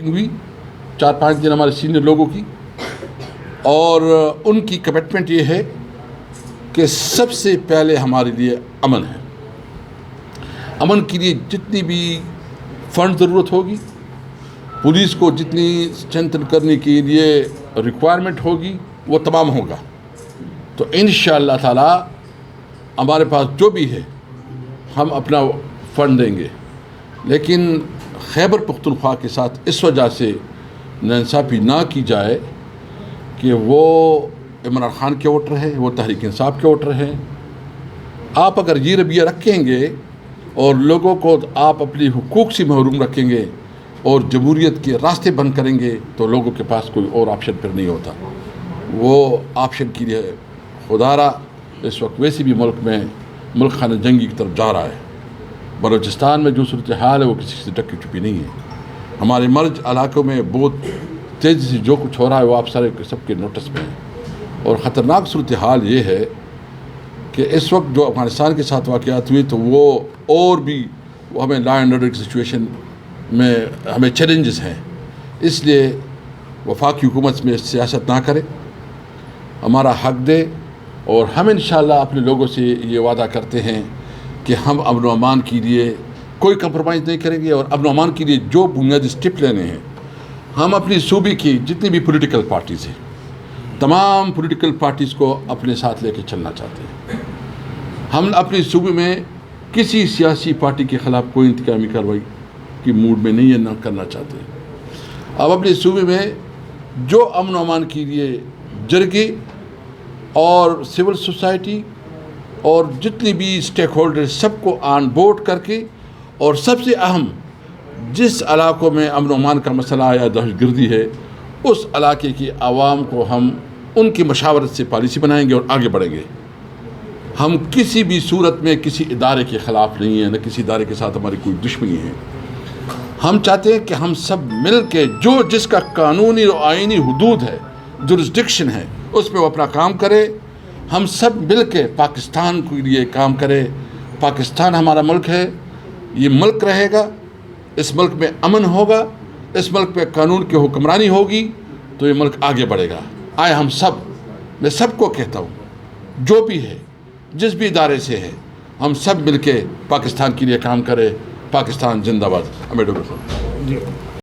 हुई 4-5 दिन हमारे सीनियर लोगों की, और उनकी कमिटमेंट ये है कि सबसे पहले हमारे लिए अमन है। अमन के लिए जितनी भी फंड ज़रूरत होगी, पुलिस को जितनी स्ट्रेंथन करने के लिए रिक्वायरमेंट होगी, वो तमाम होगा। तो इंशाअल्लाह ताला हमारे पास जो भी है हम अपना फ़ंड देंगे। लेकिन खैबर पख्तूनख्वा के साथ इस वजह से नाइंसाफ़ी ना की जाए कि वो इमरान खान के वोटर हैं, वो तहरीक इंसाफ के वोटर हैं। आप अगर ये रवैया रखेंगे और लोगों को आप अपनी हुकूक से महरूम रखेंगे और जमहूरियत के रास्ते बंद करेंगे, तो लोगों के पास कोई और ऑप्शन फिर नहीं होता। वो ऑप्शन के लिए खुदारा इस वक्त वैसे भी मुल्क खाना जंगी की तरफ जा रहा है। बलूचिस्तान में जो सूरत हाल है वो किसी से ढकी छुपी नहीं है। हमारे मर्ज इलाकों में बहुत तेज़ी से जो कुछ हो रहा है वो आप सारे सबके नोटिस में है। और ख़तरनाक सूरत हाल ये है कि इस वक्त जो अफ़गानिस्तान के साथ वाक़यात हुए, तो वो और भी हमें लॉ एंड ऑर्डर की सिचुएशन में हमें चैलेंजेस हैं। इसलिए वफाकी हुकूमत में सियासत ना करें, हमारा हक दे। और हम इंशाअल्लाह अपने लोगों से ये वादा करते हैं कि हम अमन व अमान के लिए कोई कंप्रोमाइज़ नहीं करेंगे, और अमन व अमान के लिए जो बुनियादी स्टेप लेने हैं हम अपनी सूबे की जितनी भी पॉलिटिकल पार्टीज़ हैं, तमाम पॉलिटिकल पार्टीज़ को अपने साथ लेके चलना चाहते हैं। हम अपनी सूबे में किसी सियासी पार्टी के ख़िलाफ़ कोई इंतकामी कार्रवाई की मूड में नहीं है, न करना चाहते। अब अपने सूबे में जो अमन व अमान के लिए जरगे और सिविल सोसाइटी और जितनी भी स्टेक होल्डर सबको ऑन बोर्ड करके, और सबसे अहम जिस इलाकों में अमन व अमान का मसला या दहशतगर्दी है, उस इलाके की आवाम को हम उनकी मशावरत से पॉलिसी बनाएंगे और आगे बढ़ेंगे। हम किसी भी सूरत में किसी इदारे के ख़िलाफ़ नहीं है, न किसी इदारे के साथ हमारी कोई दुश्मनी है। हम चाहते हैं कि हम सब मिल के जो जिसका कानूनी और आइनी हुदूद है, जुरिस्डिक्शन है, उसमें वो अपना काम करे। हम सब मिल के पाकिस्तान के लिए काम करें। पाकिस्तान हमारा मुल्क है, ये मुल्क रहेगा, इस मुल्क में अमन होगा, इस मुल्क में कानून की हुक्मरानी होगी, तो ये मुल्क आगे बढ़ेगा। आए हम सब, मैं सबको कहता हूँ, जो भी है, जिस भी इदारे से है, हम सब मिल के पाकिस्तान के लिए काम करें। पाकिस्तान जिंदाबाद। अमेडो जी।